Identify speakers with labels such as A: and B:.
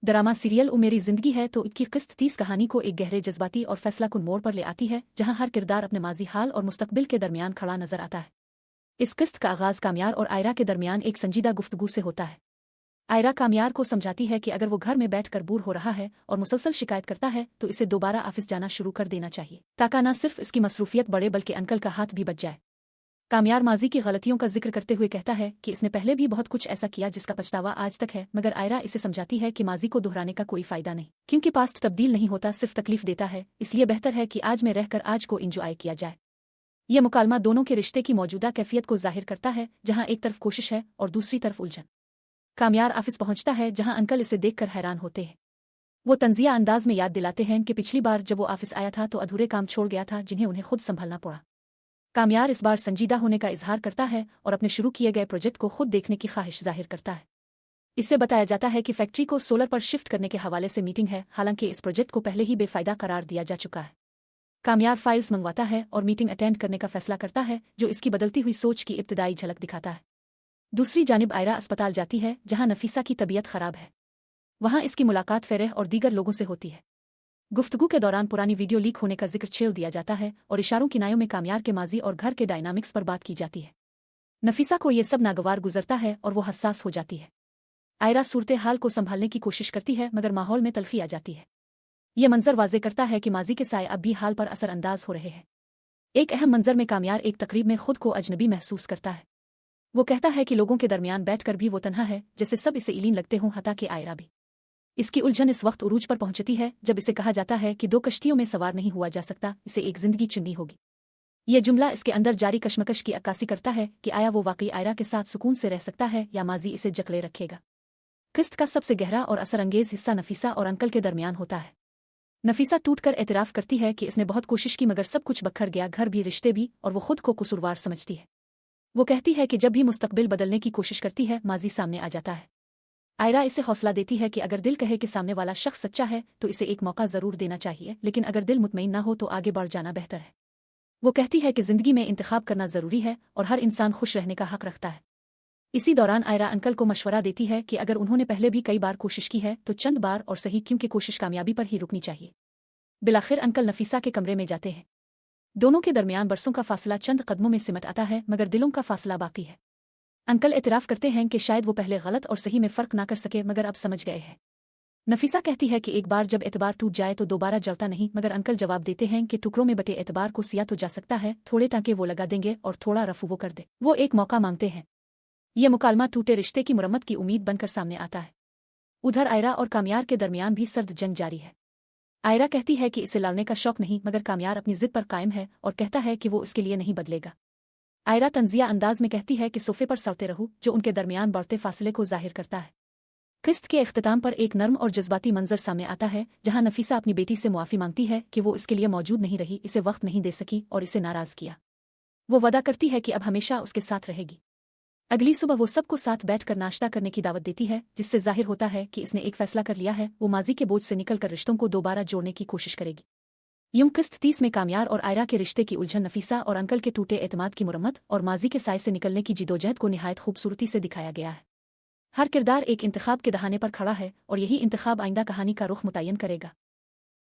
A: Drama serial ओ मेरी जिंदगी है तो की किस्त 30 कहानी को एक गहरे जज्बाती और फैसलाकुन मोड़ पर ले आती है, जहां हर किरदार अपने माजी हाल और मुस्तकबिल के दरमियान खड़ा नजर आता है। इस किस्त का आगाज कामयार और आयरा के दरमियान एक संजीदा गुफ्तगू से होता है। आयरा कामयार को समझाती है कि अगर वो घर में बैठकर बोर हो रहा है और मुसलसल शिकायत करता है तो इसे दोबारा ऑफिस जाना शुरू कर देना चाहिए, ताकि न सिर्फ इसकी मसरूफियत बढ़े बल्कि अंकल का हाथ भी बच जाए। कामयार माजी की गलतियों का जिक्र करते हुए कहता है कि इसने पहले भी बहुत कुछ ऐसा किया जिसका पछतावा आज तक है, मगर आयरा इसे समझाती है कि माजी को दोहराने का कोई फायदा नहीं, क्योंकि पास्ट तब्दील नहीं होता, सिर्फ तकलीफ देता है। इसलिए बेहतर है कि आज में रहकर आज को इंजॉय किया जाए। यह मुकालमा दोनों के रिश्ते की मौजूदा कैफियत को जाहिर करता है, जहां एक तरफ कोशिश है और दूसरी तरफ उलझन। कामयार ऑफिस पहुंचता है जहां अंकल इसे देखकर हैरान होते हैं। वो तंजिया अंदाज में याद दिलाते हैं कि पिछली बार जब वो ऑफिस आया था तो अधूरे काम छोड़ गया था जिन्हें उन्हें खुद संभालना पड़ा। कामयार इस बार संजीदा होने का इजहार करता है और अपने शुरू किए गए प्रोजेक्ट को खुद देखने की ख्वाहिश जाहिर करता है। इससे बताया जाता है कि फैक्ट्री को सोलर पर शिफ्ट करने के हवाले से मीटिंग है, हालांकि इस प्रोजेक्ट को पहले ही बेफायदा करार दिया जा चुका है। कामयार फाइल्स मंगवाता है और मीटिंग अटेंड करने का फैसला करता है, जो इसकी बदलती हुई सोच की इब्तिदाई झलक दिखाता है। दूसरी जानिब आयरा अस्पताल जाती है जहां नफीसा की तबीयत खराब है। वहां इसकी मुलाकात फेरह और दीगर लोगों से होती है। गुफ्तगू के दौरान पुरानी वीडियो लीक होने का जिक्र छेड़ दिया जाता है और इशारों किनायों में कामयार के माजी और घर के डायनामिक्स पर बात की जाती है। नफीसा को यह सब नागवार गुजरता है और वो हसास हो जाती है। आयरा सूरत हाल को संभालने की कोशिश करती है, मगर माहौल में तल्खी आ जाती है। यह मंजर वाजे करता है कि माजी के साए अब भी हाल पर असरअंदाज हो रहे हैं। एक अहम मंजर में कामयार एक तकरीब में खुद को अजनबी महसूस करता है। वो कहता है कि लोगों के दरमियान बैठकर भी वो तन्हा है, जैसे सब इसे इलीन लगते हों, हता कि आयरा भी। इसकी उलझन इस वक्त उरूज पर पहुंचती है जब इसे कहा जाता है कि 2 कश्तियों में सवार नहीं हुआ जा सकता, इसे एक जिंदगी चुननी होगी। यह जुमला इसके अंदर जारी कशमकश की अक्कासी करता है कि आया वो वाकई आयरा के साथ सुकून से रह सकता है या माजी इसे जकड़े रखेगा। किस्त का सबसे गहरा और असरअंगेज हिस्सा नफीसा और अंकल के दरमियान होता है। नफीसा टूटकर एतराफ करती है कि इसने बहुत कोशिश की मगर सब कुछ बखर गया, घर भी, रिश्ते भी, और वो खुद को कसूरवार समझती है। वो कहती है कि जब भी मुस्तकबिल बदलने की कोशिश करती है माजी सामने आ जाता है। आयरा इसे हौसला देती है कि अगर दिल कहे कि सामने वाला शख्स सच्चा है तो इसे एक मौका जरूर देना चाहिए, लेकिन अगर दिल मुतमईन ना हो तो आगे बढ़ जाना बेहतर है। वो कहती है कि जिंदगी में इंतखाब करना जरूरी है और हर इंसान खुश रहने का हक रखता है। इसी दौरान आयरा अंकल को मशवरा देती है कि अगर उन्होंने पहले भी कई बार कोशिश की है तो चंद बार और सही, क्योंकि कोशिश कामयाबी पर ही रुकनी चाहिए। बिलाखिर अंकल नफीसा के कमरे में जाते हैं। दोनों के दरमियान बरसों का फासला चंद कदमों में सिमट आता है, मगर दिलों का फासला बाकी है। अंकल एतराफ करते हैं कि शायद वो पहले गलत और सही में फर्क ना कर सके, मगर अब समझ गए हैं। नफीसा कहती है कि एक बार जब एतबार टूट जाए तो दोबारा जड़ता नहीं, मगर अंकल जवाब देते हैं कि टुकड़ों में बटे एतबार को सिया तो जा सकता है, थोड़े टांके वो लगा देंगे और थोड़ा रफू वो कर दे। वो एक मौका मांगते हैं। यह मुकालमा टूटे रिश्ते की मुरम्मत की उम्मीद बनकर सामने आता है। उधर आयरा और कामयार के दरमियान भी सर्द जंग जारी है। आयरा कहती है कि इसे लड़ने का शौक नहीं, मगर कामयार अपनी जिद पर कायम है और कहता है कि वो इसके लिए नहीं बदलेगा। आयरा तंजिया अंदाज में कहती है कि सोफे पर सड़ते रहूं, जो उनके दरमियान बढ़ते फासले को जाहिर करता है। किस्त के इख्तिताम पर एक नर्म और जज्बाती मंजर सामने आता है, जहां नफीसा अपनी बेटी से मुआफ़ी मांगती है कि वो इसके लिए मौजूद नहीं रही, इसे वक्त नहीं दे सकी और इसे नाराज किया। वो वादा करती है कि अब हमेशा उसके साथ रहेगी। अगली सुबह वो सबको साथ बैठकर नाश्ता करने की दावत देती है, जिससे जाहिर होता है कि इसने एक फैसला कर लिया है, वो माजी के बोझ से निकलकर रिश्तों को दोबारा जोड़ने की कोशिश करेगी। यूं किस्त 30 में कामयार और आयरा के रिश्ते की उलझन, नफीसा और अंकल के टूटे एतमाद की मुरम्मत और माजी के साए से निकलने की जिदोजहद को निहायत खूबसूरती से दिखाया गया है। हर किरदार एक इंतखाब के दहाने पर खड़ा है और यही इंतखाब आइंदा कहानी का रुख मुतय्यन करेगा।